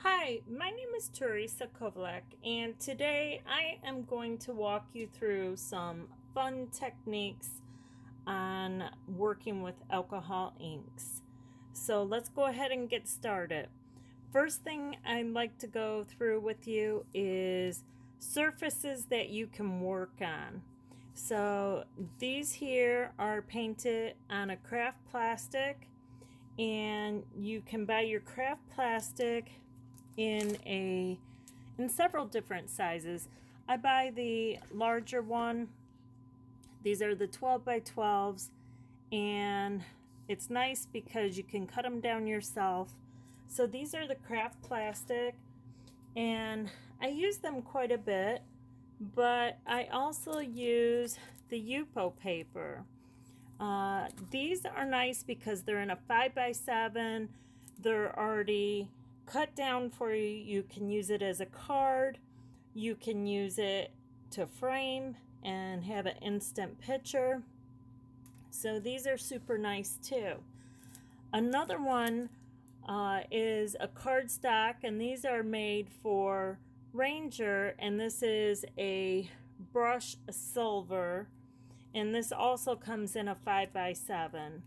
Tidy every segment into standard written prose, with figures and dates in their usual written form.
Hi, my name is Teresa Kovlek, and today I am going to walk you through some fun techniques on working with alcohol inks. So let's go ahead and get started. First thing I'd like to go through with you is surfaces that you can work on. So these here are painted on a craft plastic, and you can buy your craft plastic in several different sizes. I buy the larger one. These are the 12 by 12s, and it's nice because you can cut them down yourself. So these are the craft plastic, and I use them quite a bit, but I also use the Yupo paper. These are nice because they're in a 5 by 7. They're already cut down for you. You can use it as a card. You can use it to frame and have an instant picture. So these are super nice too. Another one is a cardstock, and these are made for Ranger, and this is a brushed silver, and this also comes in a 5 by 7.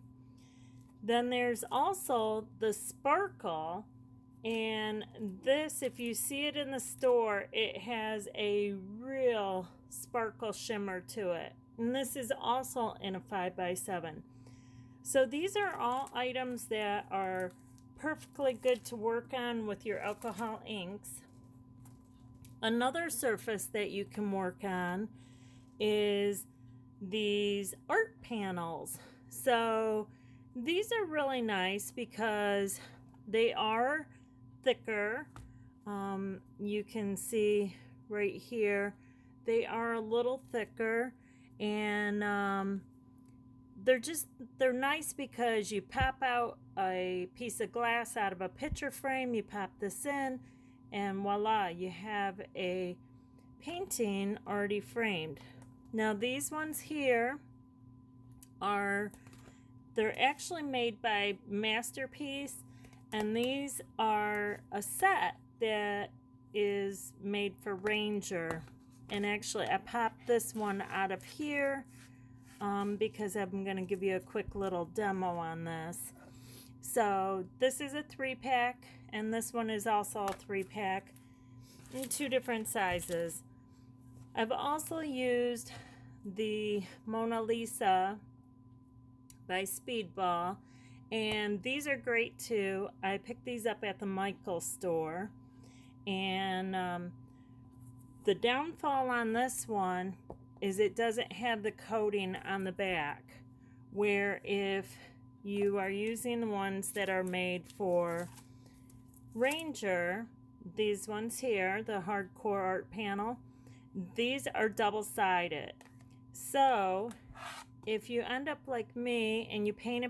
Then there's also the sparkle, and this, if you see it in the store, it has a real sparkle shimmer to it, and this is also in a 5 by 7. So these are all items that are perfectly good to work on with your alcohol inks. Another surface that you can work on is these art panels. So these are really nice because they are thicker. You can see right here they are a little thicker, and they're nice because you pop out a piece of glass out of a picture frame, you pop this in, and voila, you have a painting already framed. Now these ones here they're actually made by Masterpiece, and these are a set that is made for Ranger. And actually I popped this one out of here because I'm going to give you a quick little demo on this. So this is a 3-pack, and this one is also a 3-pack in 2 different sizes. I've also used the Mona Lisa by Speedball, and these are great too. I picked these up at the Michaels store, and the downfall on this one is it doesn't have the coating on the back, where if you are using the ones that are made for Ranger, these ones here, the hardcore art panel, these are double-sided. So if you end up like me and you paint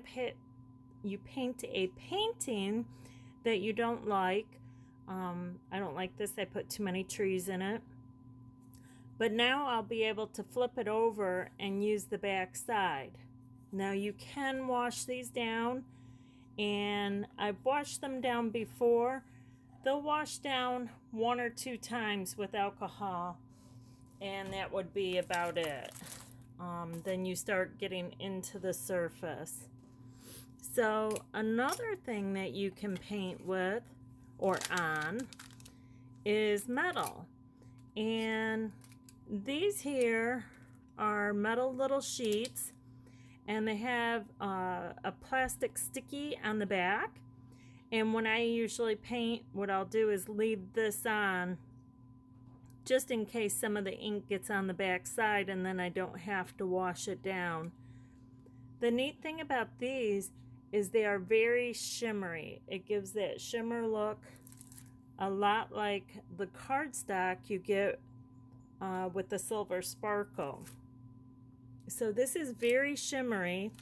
a painting that you don't like, I don't like this, I put too many trees in it, but now I'll be able to flip it over and use the back side. Now you can wash these down, and I've washed them down before. They'll wash down 1 or 2 times with alcohol, and that would be about it. Then you start getting into the surface. So another thing that you can paint with or on is metal, and these here are metal little sheets, and they have a plastic sticky on the back. And when I usually paint, what I'll do is leave this on just in case some of the ink gets on the back side, and then I don't have to wash it down. The neat thing about these is they are very shimmery. It gives that shimmer look, a lot like the cardstock you get with the silver sparkle. So this is very shimmery,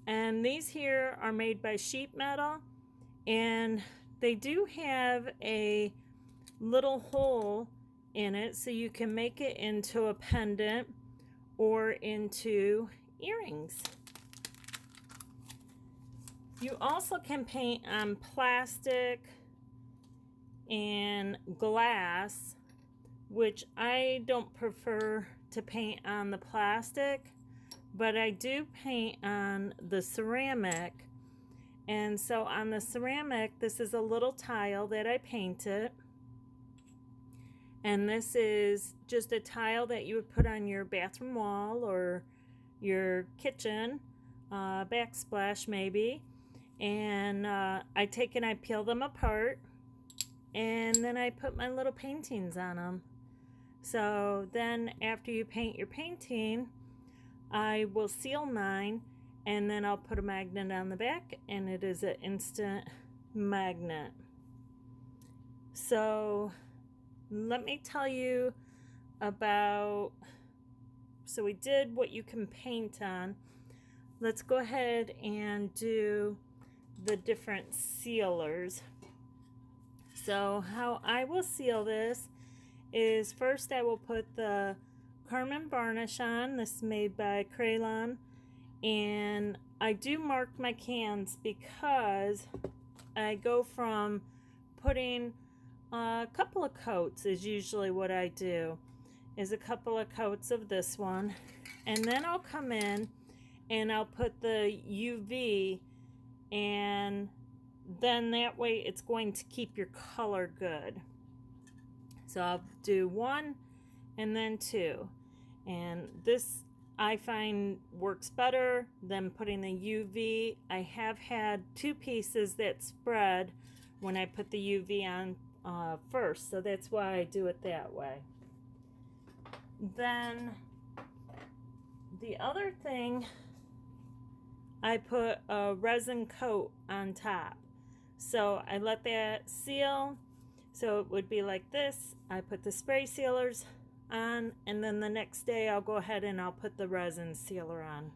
and these here are made by sheet metal, and they do have a little hole in it so you can make it into a pendant or into earrings. You also can paint on plastic and glass, which I don't prefer to paint on the plastic, but I do paint on the ceramic. And so on the ceramic, this is a little tile that I painted. And this is just a tile that you would put on your bathroom wall or your kitchen, backsplash maybe. And I take and I peel them apart, and then I put my little paintings on them. So then after you paint your painting, I will seal mine, and then I'll put a magnet on the back, and it is an instant magnet. So let me tell you about, so we did what you can paint on. Let's go ahead and do the different sealers. So how I will seal this is, first I will put the Carmen varnish on. This is made by Crayon, and I do mark my cans because I go from putting a couple of coats is usually what I do, is a couple of coats of this one, and then I'll come in and I'll put the UV, and then that way it's going to keep your color good. So I'll do one and then two, and this I find works better than putting the UV. I have had two pieces that spread when I put the UV on first, so that's why I do it that way. Then the other thing, I put a resin coat on top. So I let that seal, so it would be like this. I put the spray sealers on, and then the next day I'll go ahead and I'll put the resin sealer on.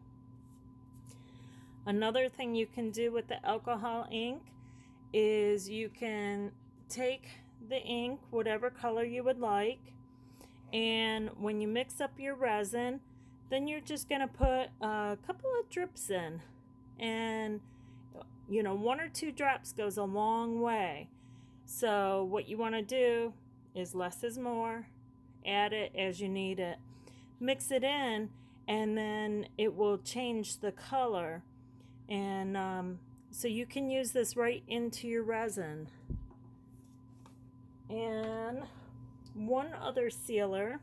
Another thing you can do with the alcohol ink is you can take the ink, whatever color you would like, and when you mix up your resin, then you're just going to put a couple of drips in, and you know, 1 or 2 drops goes a long way. So what you want to do is less is more. Add it as you need it. Mix it in, and then it will change the color. And so you can use this right into your resin. And one other sealer.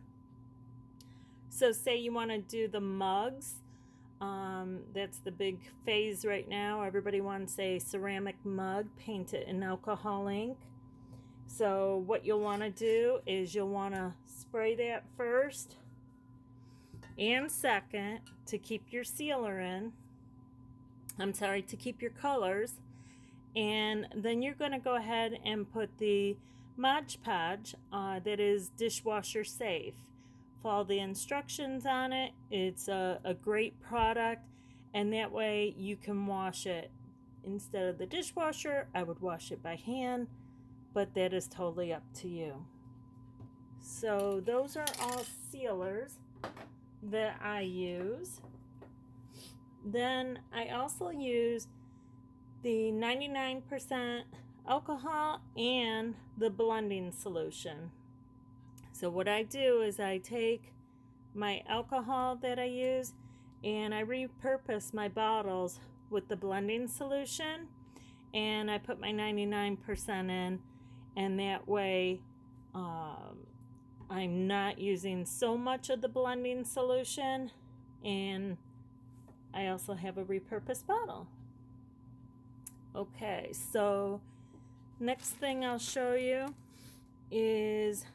So say you want to do the mugs. That's the big phase right now. Everybody wants a ceramic mug, paint it in alcohol ink. So what you'll want to do is you'll want to spray that first and second to keep your sealer in. To keep your colors. And then you're going to go ahead and put the Mod Podge that is dishwasher safe. Follow the instructions on it. It's a great product, and that way you can wash it. Instead of the dishwasher, I would wash it by hand, but that is totally up to you. So those are all sealers that I use. Then I also use the 99% alcohol and the blending solution. So what I do is I take my alcohol that I use and I repurpose my bottles with the blending solution, and I put my 99% in, and that way I'm not using so much of the blending solution, and I also have a repurposed bottle. Okay, so next thing I'll show you is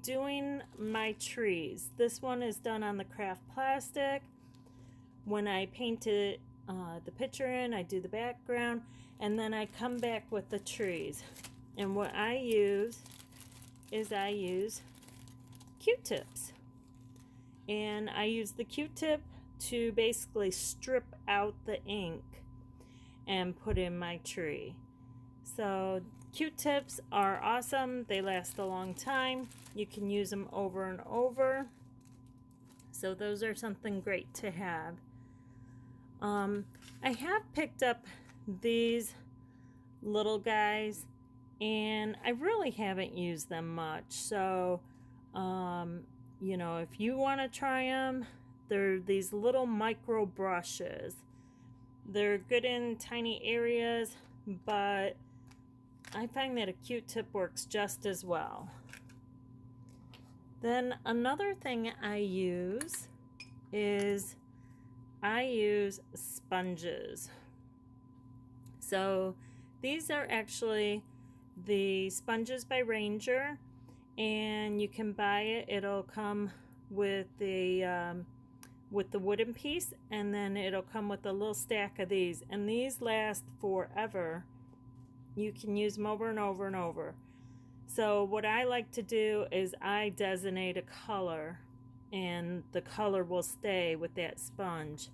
doing my trees. This one is done on the craft plastic. When I painted the picture in, I do the background, and then I come back with the trees. And what I use is I use Q-tips. And I use the Q-tip to basically strip out the ink and put in my tree. So Q-tips are awesome. They last a long time. You can use them over and over. So those are something great to have. I have picked up these little guys, and I really haven't used them much. So, you know, if you want to try them, they're these little micro brushes. They're good in tiny areas, but I find that a Q-tip works just as well. Then another thing I use is I use sponges. So these are actually the sponges by Ranger, and you can buy it. It'll come with the wooden piece, and then it'll come with a little stack of these, and these last forever. You can use them over and over and over. So what I like to do is I designate a color, and the color will stay with that sponge.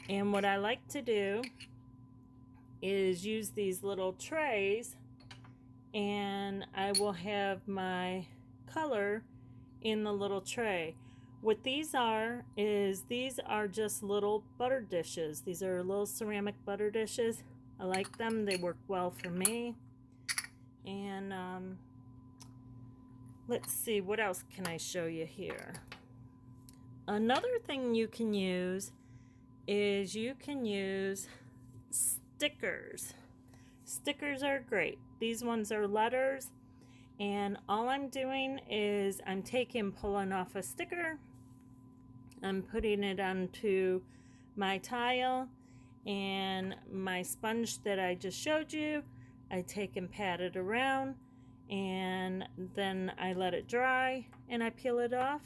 And what I like to do is use these little trays, and I will have my color in the little tray. What these are is these are just little butter dishes. These are little ceramic butter dishes. I like them. They work well for me. And let's see, what else can I show you here? Another thing you can use is you can use stickers. Stickers are great. These ones are letters, and all I'm doing is I'm pulling off a sticker, I'm putting it onto my tile, and my sponge that I just showed you, I take and pat it around, and then I let it dry, and I peel it off,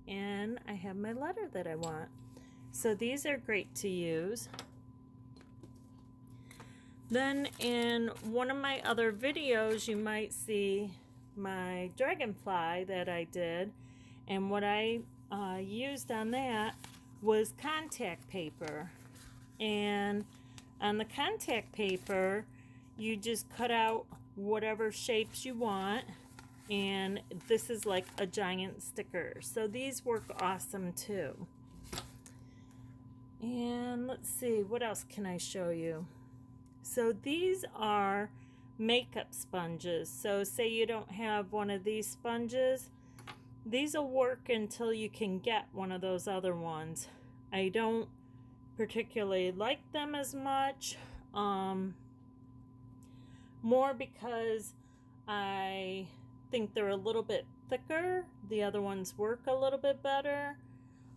and I have my letter that I want. So these are great to use. Then in one of my other videos, you might see my dragonfly that I did, and what I used on that was contact paper. And on the contact paper, you just cut out whatever shapes you want, and this is like a giant sticker. So these work awesome too. And let's see, what else can I show you? So these are makeup sponges. So say you don't have one of these sponges, these will work until you can get one of those other ones. I don't particularly like them as much, more because I think they're a little bit thicker. The other ones work a little bit better,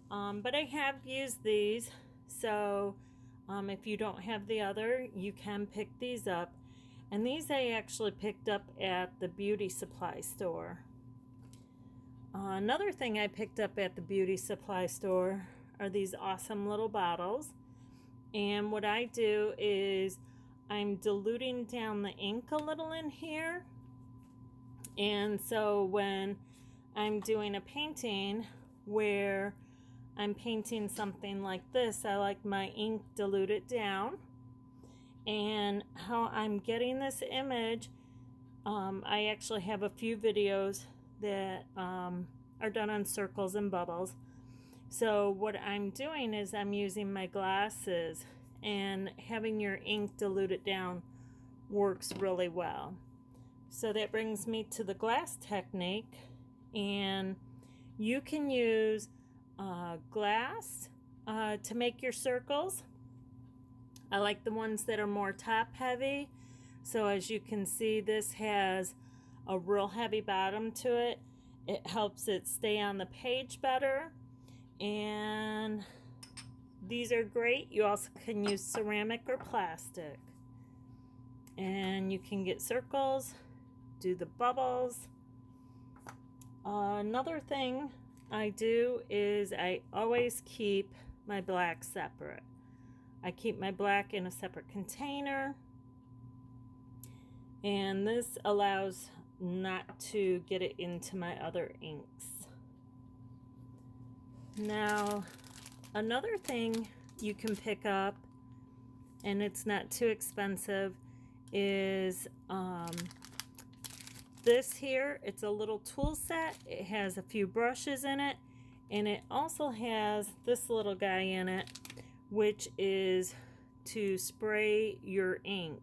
but I have used these. So if you don't have the other, you can pick these up. And these I actually picked up at the beauty supply store. Another thing I picked up at the beauty supply store are these awesome little bottles. And what I do is I'm diluting down the ink a little in here. And so when I'm doing a painting where I'm painting something like this, I like my ink diluted down. And how I'm getting this image, I actually have a few videos that are done on circles and bubbles. So what I'm doing is I'm using my glasses, and having your ink diluted down works really well. So that brings me to the glass technique, and you can use glass to make your circles. I like the ones that are more top heavy. So as you can see, this has a real heavy bottom to it. It helps it stay on the page better. And these are great. You also can use ceramic or plastic. And you can get circles, do the bubbles. Another thing I do is I always keep my black separate. I keep my black in a separate container, and this allows not to get it into my other inks. Now, another thing you can pick up, and it's not too expensive, is this here. It's a little tool set. It has a few brushes in it, and it also has this little guy in it, which is to spray your ink.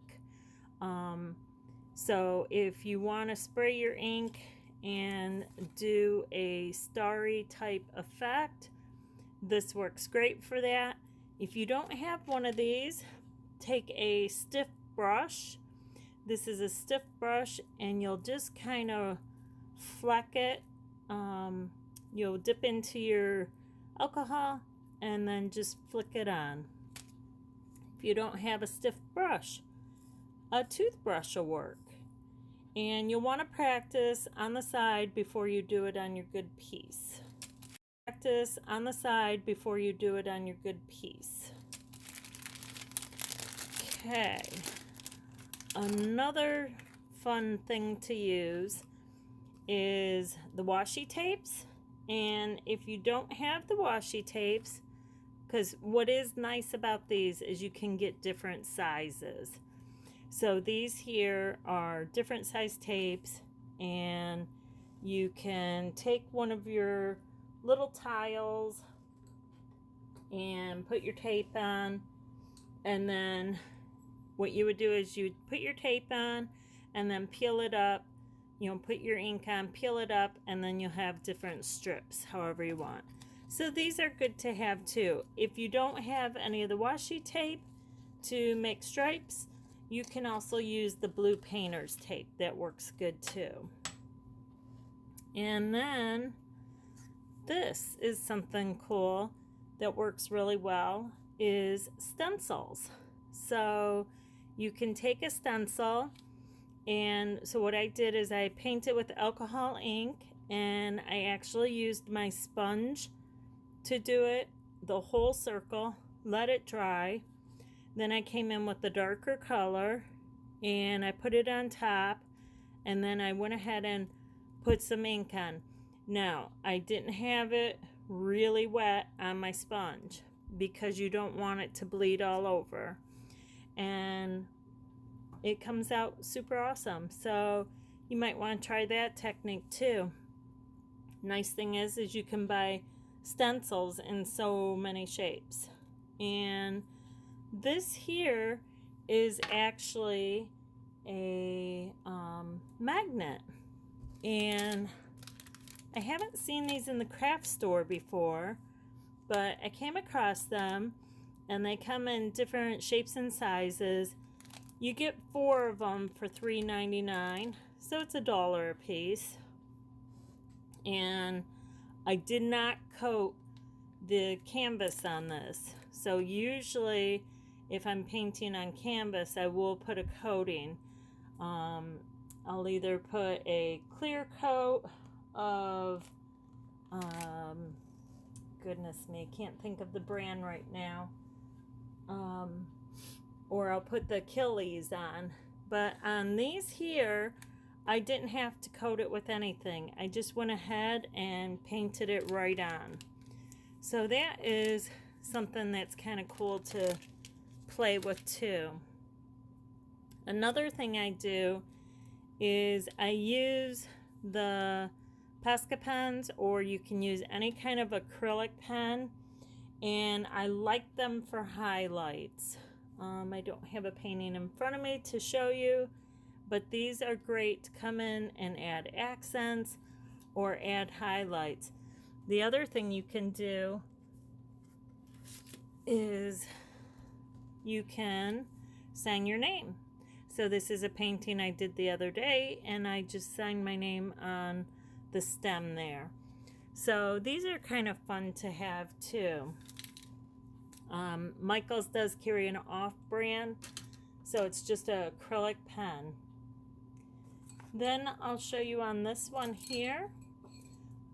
So if you want to spray your ink and do a starry type effect, this works great for that. If you don't have one of these, take a stiff brush. This is a stiff brush, and you'll just kind of fleck it. You'll dip into your alcohol and then just flick it on. If you don't have a stiff brush, a toothbrush will work. And you'll want to practice on the side before you do it on your good piece. Practice on the side before you do it on your good piece. Okay. Another fun thing to use is the washi tapes. And if you don't have the washi tapes, because what is nice about these is you can get different sizes. So these here are different size tapes, and you can take one of your little tiles and put your tape on, and then what you would do is you'd put your tape on and then peel it up, put your ink on, peel it up, and then you'll have different strips however you want. So these are good to have too. If you don't have any of the washi tape to make stripes, you can also use the blue painter's tape. That works good too. And then this is something cool that works really well, is stencils. So you can take a stencil, and so what I did is I painted with alcohol ink, and I actually used my sponge to do it, the whole circle, let it dry. Then I came in with the darker color and I put it on top, and then I went ahead and put some ink on. Now, I didn't have it really wet on my sponge because you don't want it to bleed all over. And it comes out super awesome. So you might want to try that technique too. Nice thing is you can buy stencils in so many shapes. And this here is actually a magnet, and I haven't seen these in the craft store before, but I came across them, and they come in different shapes and sizes. You get 4 of them for $3.99, so it's $1 a piece. And I did not coat the canvas on this. So usually if I'm painting on canvas, I will put a coating. I'll either put a clear coat of, goodness me, can't think of the brand right now. Or I'll put the Achilles on. But on these here, I didn't have to coat it with anything. I just went ahead and painted it right on. So that is something that's kind of cool to play with too. Another thing I do is I use the Posca pens, or you can use any kind of acrylic pen, and I like them for highlights. I don't have a painting in front of me to show you, but these are great to come in and add accents or add highlights. The other thing you can do is you can sign your name. So this is a painting I did the other day, and I just signed my name on the stem there. So these are kind of fun to have too. Michaels does carry an off-brand, so it's just an acrylic pen. Then I'll show you on this one here.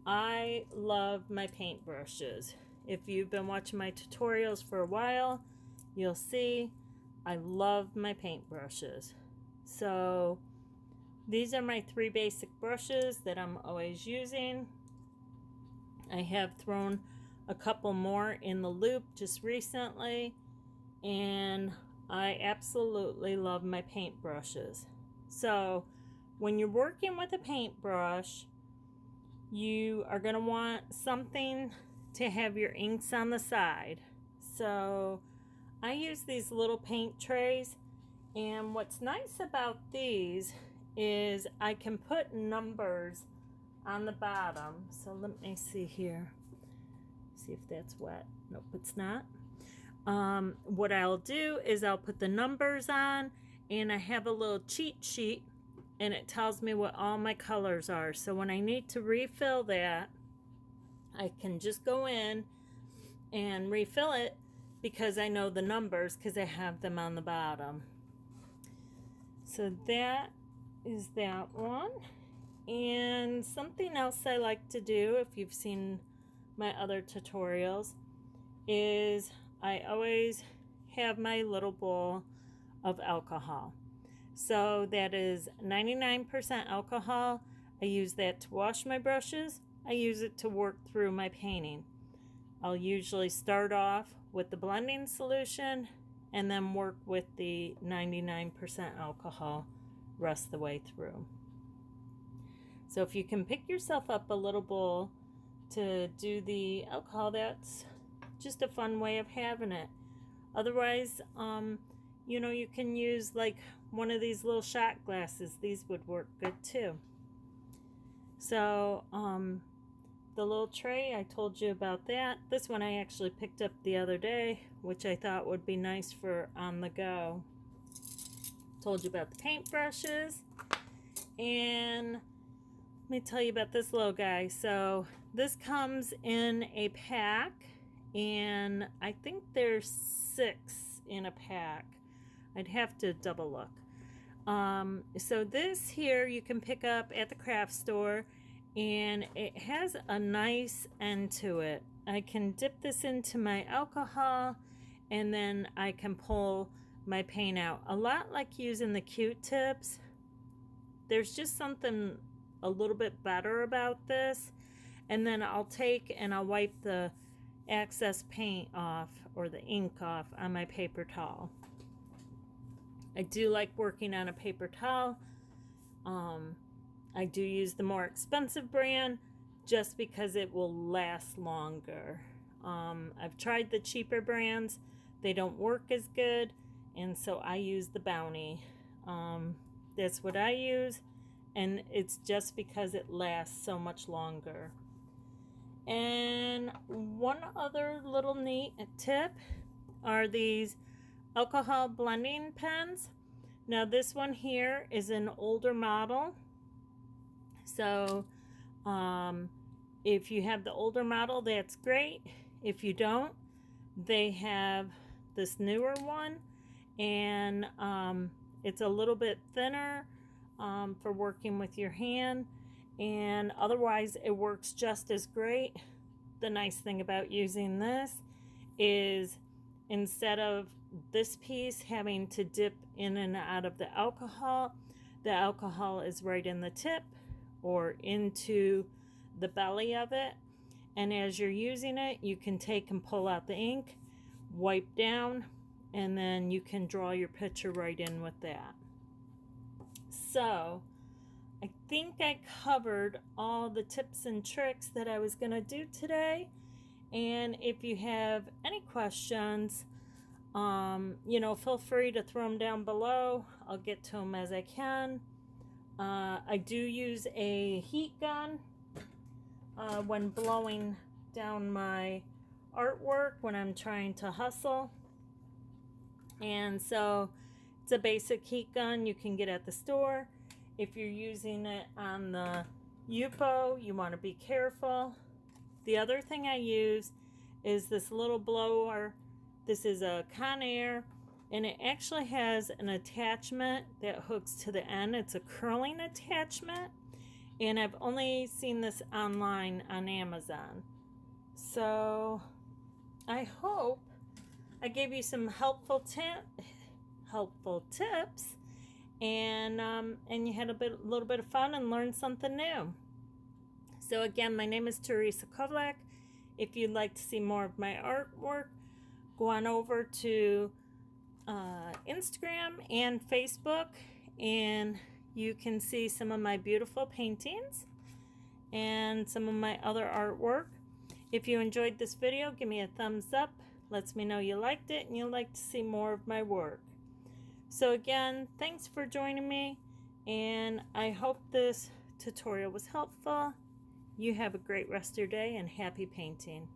I love my paintbrushes. If you've been watching my tutorials for a while, you'll see I love my paintbrushes. So these are my 3 basic brushes that I'm always using. I have thrown a couple more in the loop just recently, and I absolutely love my paintbrushes. So when you're working with a paintbrush, you are going to want something to have your inks on the side. So I use these little paint trays, And what's nice about these is I can put numbers on the bottom. So let me see here. See if that's wet. Nope, it's not. What I'll do is I'll put the numbers on, and I have a little cheat sheet, and it tells me what all my colors are. So when I need to refill that, I can just go in and refill it because I know the numbers because I have them on the bottom. So that is that one. And something else I like to do, if you've seen my other tutorials, is I always have my little bowl of alcohol. So that is 99% alcohol. I use that to wash my brushes. I use it to work through my painting. I'll usually start off with the blending solution and then work with the 99% alcohol rest the way through. So if you can pick yourself up a little bowl to do the alcohol, that's just a fun way of having it. Otherwise, you know, you can use like one of these little shot glasses. These would work good too. So the little tray, I told you about that. This one I actually picked up the other day, which I thought would be nice for on the go. Told you about the paintbrushes. And let me tell you about this little guy. So this comes in a pack, and I think there's 6 in a pack. I'd have to double look. So this here you can pick up at the craft store, and it has a nice end to it. I can dip this into my alcohol, and then I can pull my paint out. A lot like using the Q-tips. There's just something a little bit better about this. And then I'll take and I'll wipe the excess paint off or the ink off on my paper towel. I do like working on a paper towel. I do use the more expensive brand just because it will last longer. I've tried the cheaper brands. They don't work as good, and so I use the Bounty. That's what I use, and it's just because it lasts so much longer. And one other little neat tip are these alcohol blending pens. Now this one here is an older model. So if you have the older model, that's great. If you don't, they have this newer one, and it's a little bit thinner for working with your hand, and otherwise it works just as great. The nice thing about using this is instead of this piece having to dip in and out of the alcohol is right in the tip or into the belly of it, and as you're using it, you can take and pull out the ink, wipe down, and then you can draw your picture right in with that. So I think I covered all the tips and tricks that I was going to do today. And if you have any questions, you know, feel free to throw them down below. I'll get to them as I can. I do use a heat gun when blowing down my artwork when I'm trying to hustle. And so it's a basic heat gun you can get at the store. If you're using it on the Yupo, you want to be careful. The other thing I use is this little blower. This is a Conair, and it actually has an attachment that hooks to the end. It's a curling attachment, and I've only seen this online on Amazon. So I hope I gave you some helpful tips, and you had a little bit of fun and learned something new. So again, my name is Teresa Kovlak. If you'd like to see more of my artwork, go on over to Instagram and Facebook, and you can see some of my beautiful paintings and some of my other artwork. If you enjoyed this video, give me a thumbs up. Lets me know you liked it and you'd like to see more of my work. So again, thanks for joining me, and I hope this tutorial was helpful. You have a great rest of your day and happy painting.